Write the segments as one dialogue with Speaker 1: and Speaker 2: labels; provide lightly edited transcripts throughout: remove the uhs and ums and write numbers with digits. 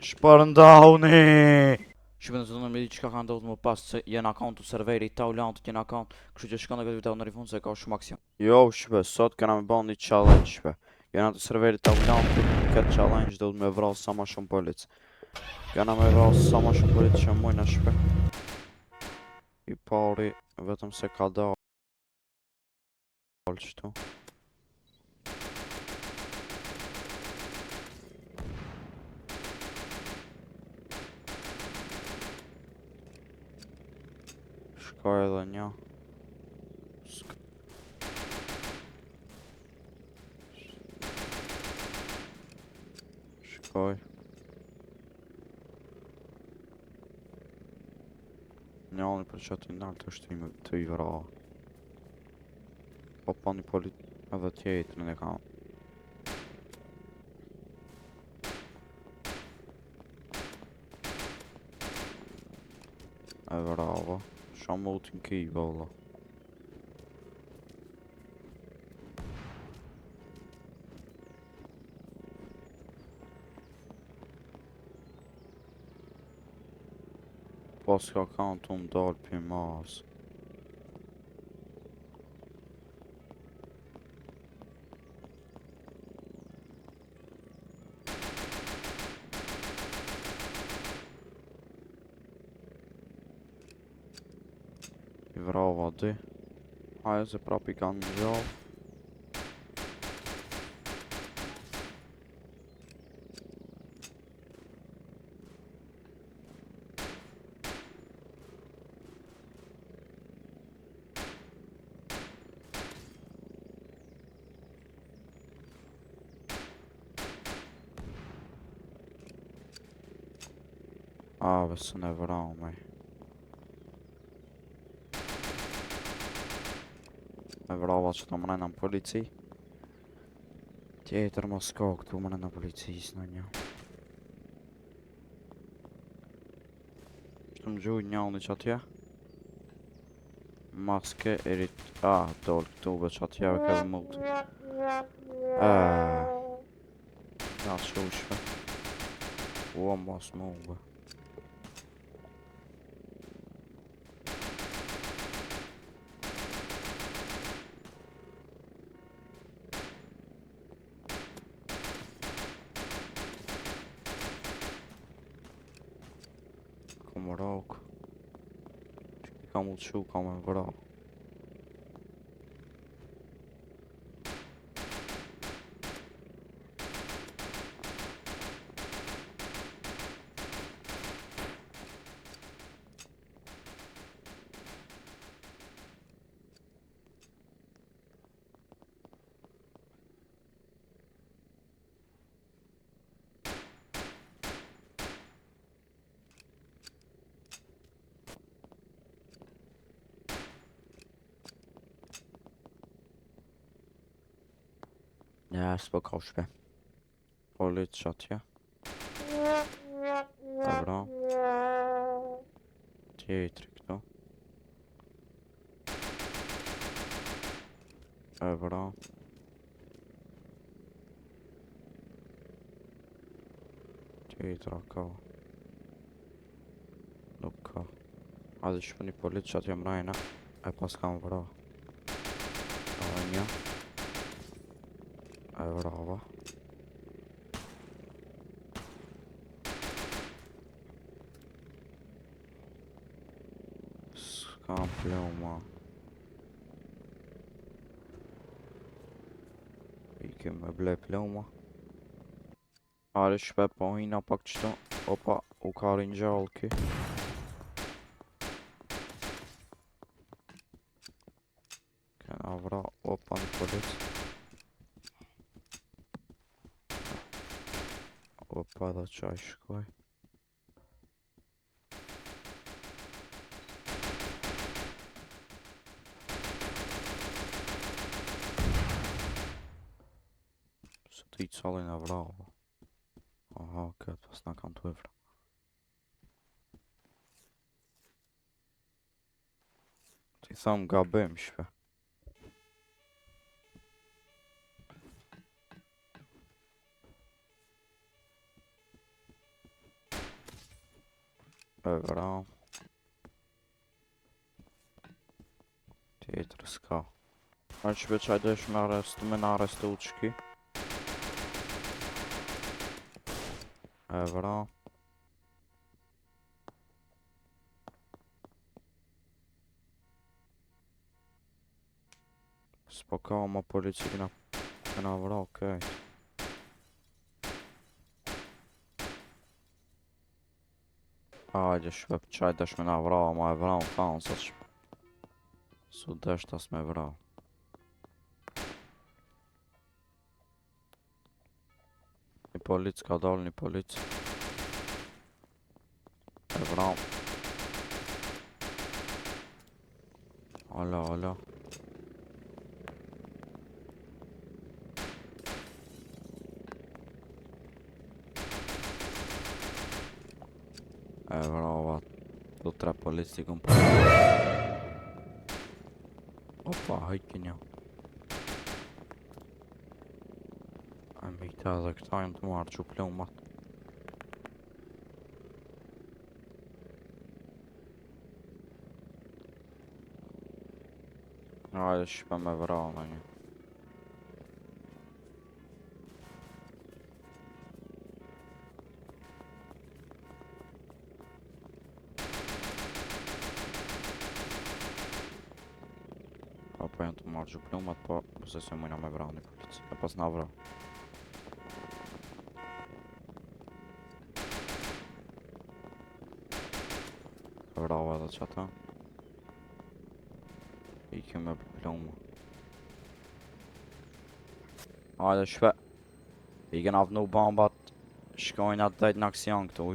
Speaker 1: Shpërndahuni! Shqipën të zonë me di qka ka ndodhë më pas se jenë akont të serverit Taulantit jenë akont, kështu që shkon dhe këtë video në rifun se ka shumë aksion. Jo shpe, sot kena me bën një challenge shpe. Jena të serverit Taulantit, këtë challenge do të me vrasë sa ma shumë polic. Kena me vrasë sa ma shumë polic që mujna shpe. I pari, vetëm se ka dalë qëtu. Shkoj edhe një. Shkoj. Njani për që të naltë është të i vra. Po pa një polit edhe tjetër në kam. E bravo. Shumë u t'in ki, valla. Pas ka kanë të më dalë për mas. I vrava di. Haje se prapi kanë në gjallë. Besë në vrau me. E vrava që të mënajnë në polici. Tjetër mos ka këtu mënajnë në policis në një. Që të më gjuj njëllë që atje. Maske erit... dollë këtu be që atje e këtë multi. Ja që ushve. Ua mas më uve. Kom rok. Kam u qu, kam e vra. Ja, s'po ka shpe. Polit që atje. E vra. Tjetri këtu. E vra. Tjetra ka. Nuk ka. A dhe shpe një polit që atje mrajna. E pas kam vra. A një. E brava. S'kam pleuma. I me ble pleuma. Are shpe po hina pak qëto. Opa, u ka rinjallë ki. Kena vra, opa një polit. Opa dhe qaj shkoj. Se ti calin e vrava. Aha, këtë pas na kanë të evra. Ti thamë gabim shpe. vra. Tjetër s'ka. A që beqaj desh me në arestu të shki. Vra. S'po ka ma polici këna vra, okej. Ajde shpep qaj desh me na vra, ma e vra më fanë, sa që... Su desh tas me vra. Një polic ka dal, një polic. E vra. Ala, ala. E vrava, do 3 polici këm për. Opa, hajki një. E mi këta dhe këta jëm të marrë që plumat. Ajde shpe me vrava në një. Po janë të marrë gjuplumat, po se se mujna me vrani polici, e pas na vra. Vrava edhe që ata. Ikim me pluma. Hajde shpe. I kena avnu bombat. Shkojnë atë dajt në aksion këto.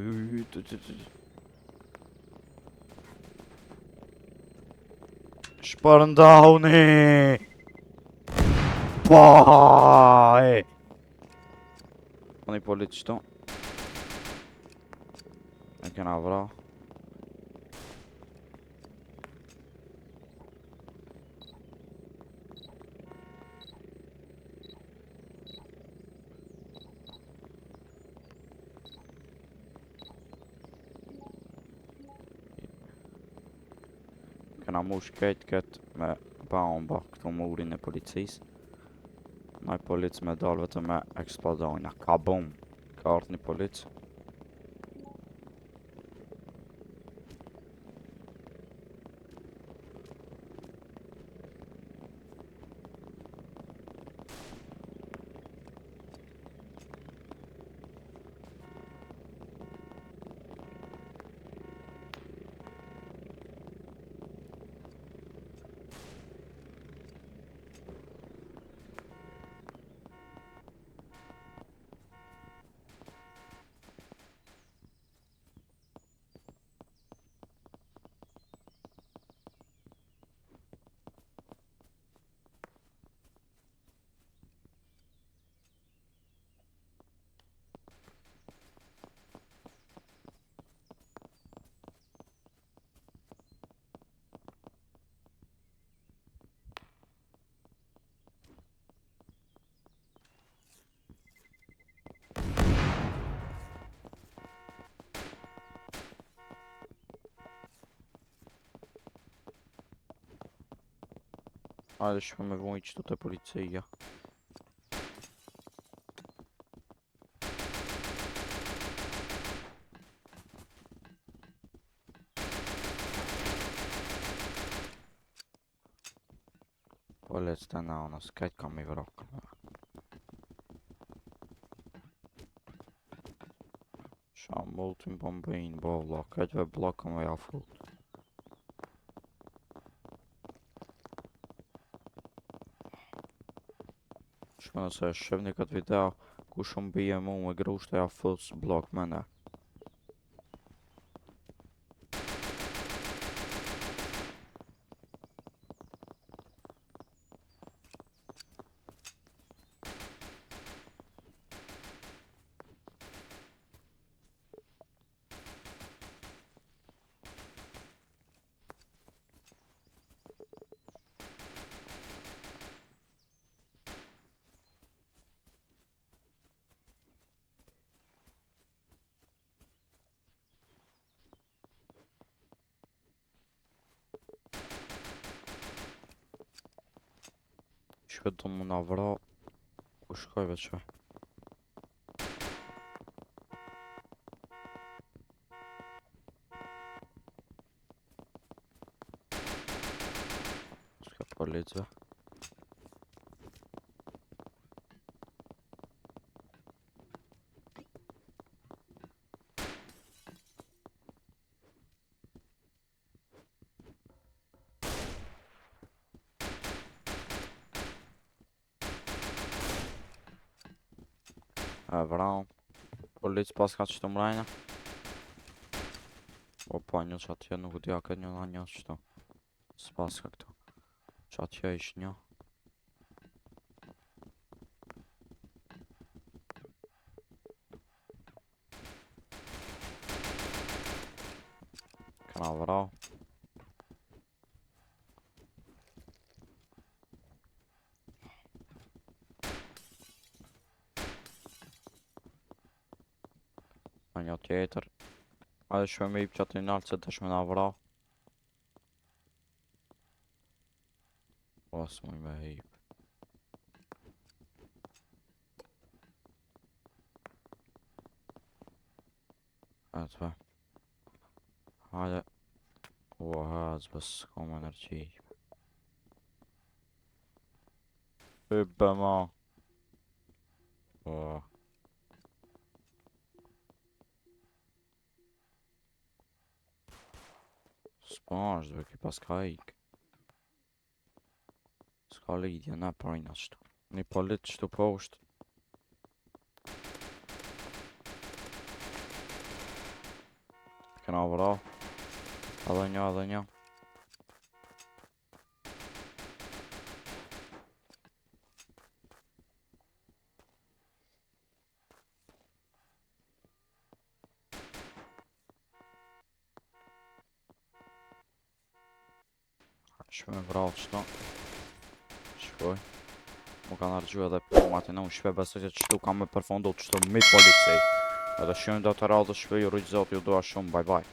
Speaker 1: Shpërndahuni! Paaaaaj! Një polic qëtu. E kena vra. Kena mush këtë me bomba këtu murin e policis. Naj polic me dal vetëm me eksplodojna. Ka bum. Ka ardhë një polic. Hajde shpe me vojnë qëtu të policia. Polic të nauna, s'kajt kam i vrok. Sham multin bombin, bolla, kajtve blokëm e jafut. Shme nëse shqevni këtë video, ku shumë bije mu me grusht e jafut blok me ne. Shpet do më nga vra. Ku shkoj veç shpe. S'ka policë. E vram. Policë pas ka qëtë mrejnë. O pa një që atje nuk dhja këtë një nga një qëto. S'pas ka këto. Që atje ish një. Këna vrau. Në një tjetër. Edhe shme me i për qatë një nalë që të shme nga vrau. Pas mu i me hip. Eto be. Hajde. Ua haz bës s'kom energji. Hype ma. Ua. S'pa është dhe ki pas ka ik. S'ka lidhja ne parina qëtu. Një polit qëtu poshtë. Këna vra. Edhe një, edhe një. Shme vrau qëto. Shkoj. Mu kanë argju edhe për matin e unë shpe besoj që qëtu kam me përfundu qëto mi policej. Edhe shumë do të radhë shpe ju rujtë zot ju doa shumë, bye bye.